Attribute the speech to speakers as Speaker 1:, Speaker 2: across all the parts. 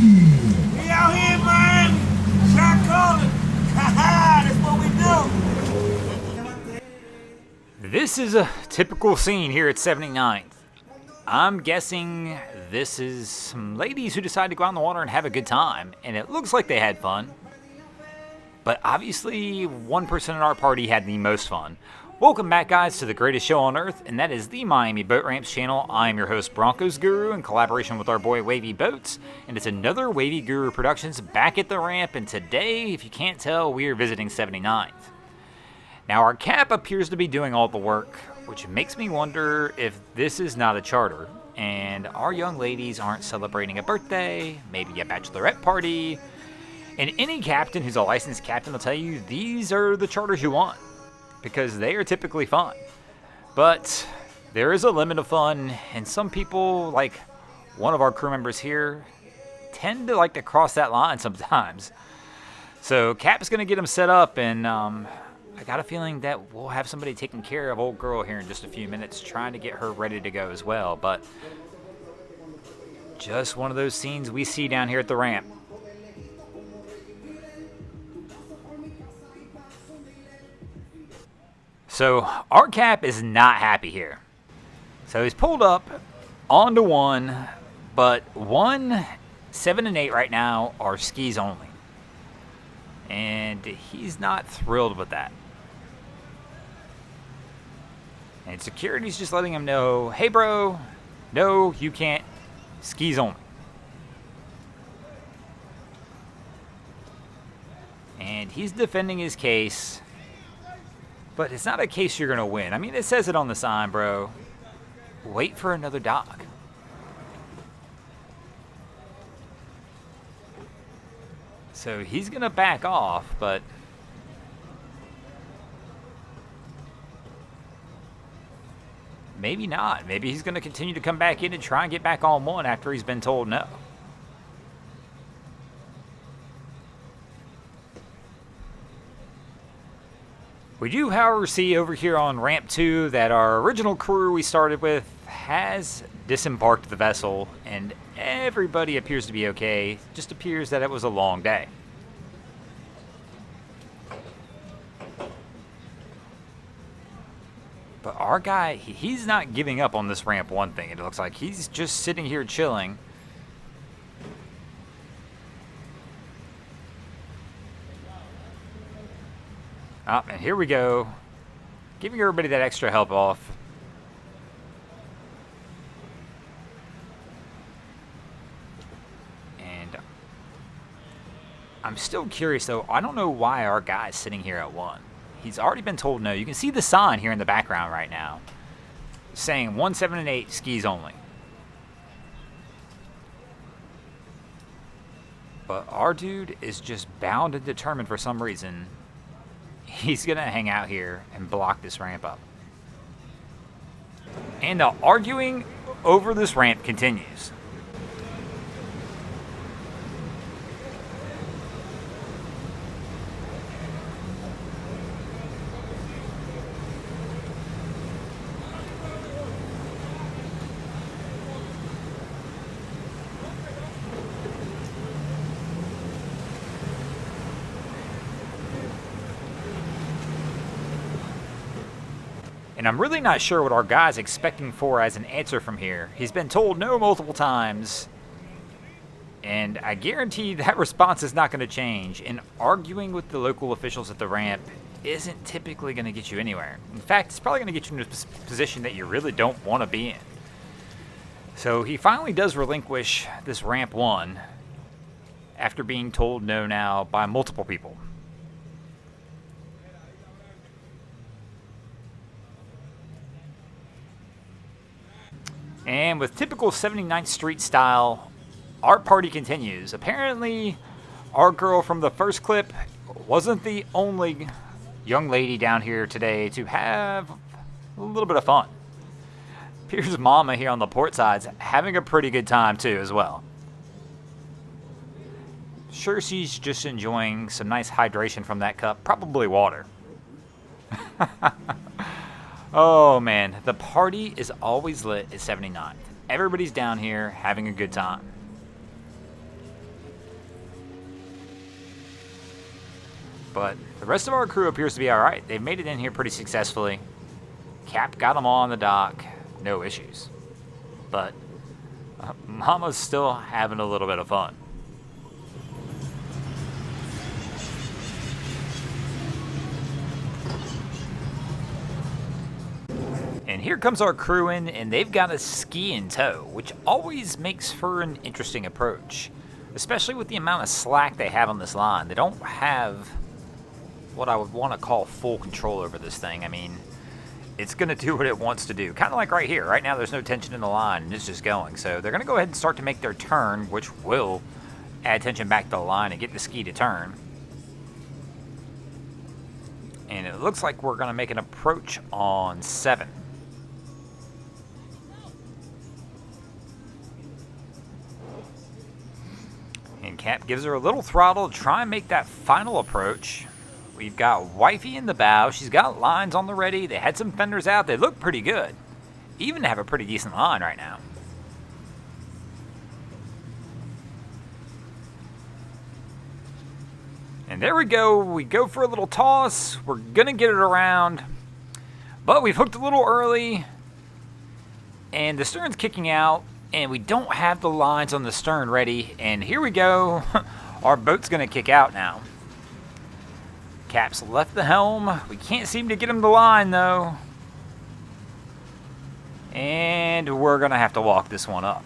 Speaker 1: We out here, man. Shot calling. Haha, that's what we do.
Speaker 2: This is a typical scene here at 79th. I'm guessing this is some ladies who decide to go out in the water and have a good time, and it looks like they had fun. But obviously, one person in our party had the most fun. Welcome back, guys, to the greatest show on earth, and that is the Miami Boat Ramps channel. I am your host, Broncos Guru, in collaboration with our boy Wavy Boats, and it's another Wavy Guru Productions back at the ramp, and today, if you can't tell, we are visiting 79th. Now, our cap appears to be doing all the work, which makes me wonder if this is not a charter, and our young ladies aren't celebrating a birthday, maybe a bachelorette party, and any captain who's a licensed captain will tell you these are the charters you want, because they are typically fun. But there is a limit of fun, and some people, like one of our crew members here, tend to like to cross that line sometimes. So Cap's going to get them set up, and I got a feeling that we'll have somebody taking care of old girl here in just a few minutes, trying to get her ready to go as well. But just one of those scenes we see down here at the ramp. So our cap is not happy here. So he's pulled up onto one, but 1, 7, and 8 right now are skis only. And he's not thrilled with that. And security's just letting him know, hey bro, no, you can't, skis only. And he's defending his case. But it's not a case you're going to win. I mean, it says it on the sign, bro. Wait for another dock. So he's going to back off, but maybe not. Maybe he's going to continue to come back in and try and get back on one after he's been told no. We do, however, see over here on Ramp 2 that our original crew we started with has disembarked the vessel, and everybody appears to be okay. Just appears that it was a long day. But our guy, he's not giving up on this Ramp 1 thing. It looks like he's just sitting here chilling. Oh, and here we go. Giving everybody that extra help off. And I'm still curious, though. I don't know why our guy's sitting here at 1. He's already been told no. You can see the sign here in the background right now saying 1, 7, and 8 skis only. But our dude is just bound and determined for some reason. He's going to hang out here and block this ramp up. And the arguing over this ramp continues. And I'm really not sure what our guy's expecting for as an answer from here. He's been told no multiple times. And I guarantee that response is not going to change. And arguing with the local officials at the ramp isn't typically going to get you anywhere. In fact, it's probably going to get you in a position that you really don't want to be in. So he finally does relinquish this Ramp 1 after being told no now by multiple people. And with typical 79th Street style, our party continues. Apparently, our girl from the first clip wasn't the only young lady down here today to have a little bit of fun. Here's Mama here on the port sides having a pretty good time too as well. Sure, she's just enjoying some nice hydration from that cup, probably water. Oh man, the party is always lit at 79th. Everybody's down here having a good time. But the rest of our crew appears to be alright. They've made it in here pretty successfully. Cap got them all on the dock. No issues. But Mama's still having a little bit of fun. And here comes our crew in, and they've got a ski in tow, which always makes for an interesting approach. Especially with the amount of slack they have on this line. They don't have what I would want to call full control over this thing. I mean, it's going to do what it wants to do. Kind of like right here. Right now there's no tension in the line, and it's just going. So they're going to go ahead and start to make their turn, which will add tension back to the line and get the ski to turn. And it looks like we're going to make an approach on 7. And Cap gives her a little throttle to try and make that final approach. We've got Wifey in the bow. She's got lines on the ready. They had some fenders out. They look pretty good. Even have a pretty decent line right now. And there we go. We go for a little toss. We're going to get it around. But we've hooked a little early. And the stern's kicking out. And we don't have the lines on the stern ready. And here we go. Our boat's going to kick out now. Cap's left the helm. We can't seem to get him the line, though. And we're going to have to walk this one up.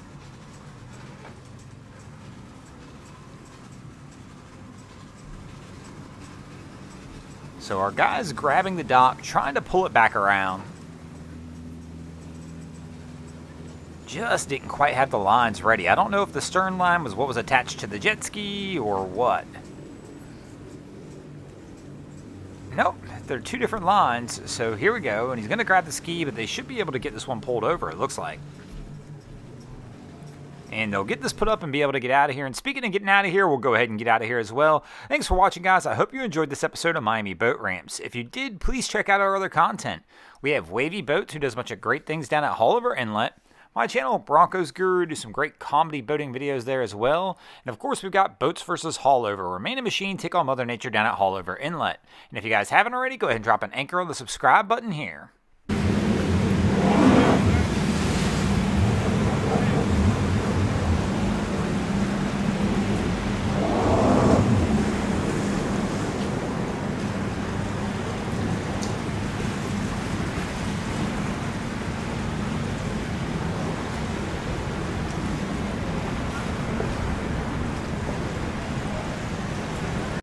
Speaker 2: So our guy's grabbing the dock, trying to pull it back around. Just didn't quite have the lines ready. I don't know if the stern line was what was attached to the jet ski or what. Nope, they're two different lines. So here we go, and he's going to grab the ski, but they should be able to get this one pulled over, it looks like. And they'll get this put up and be able to get out of here. And speaking of getting out of here, we'll go ahead and get out of here as well. Thanks for watching, guys. I hope you enjoyed this episode of Miami Boat Ramps. If you did, please check out our other content. We have Wavy Boats, who does a bunch of great things down at Haulover Inlet. My channel, Broncos Guru, do some great comedy boating videos there as well. And of course, we've got Boats vs. Haulover, where Man and Machine take on Mother Nature down at Haulover Inlet. And if you guys haven't already, go ahead and drop an anchor on the subscribe button here.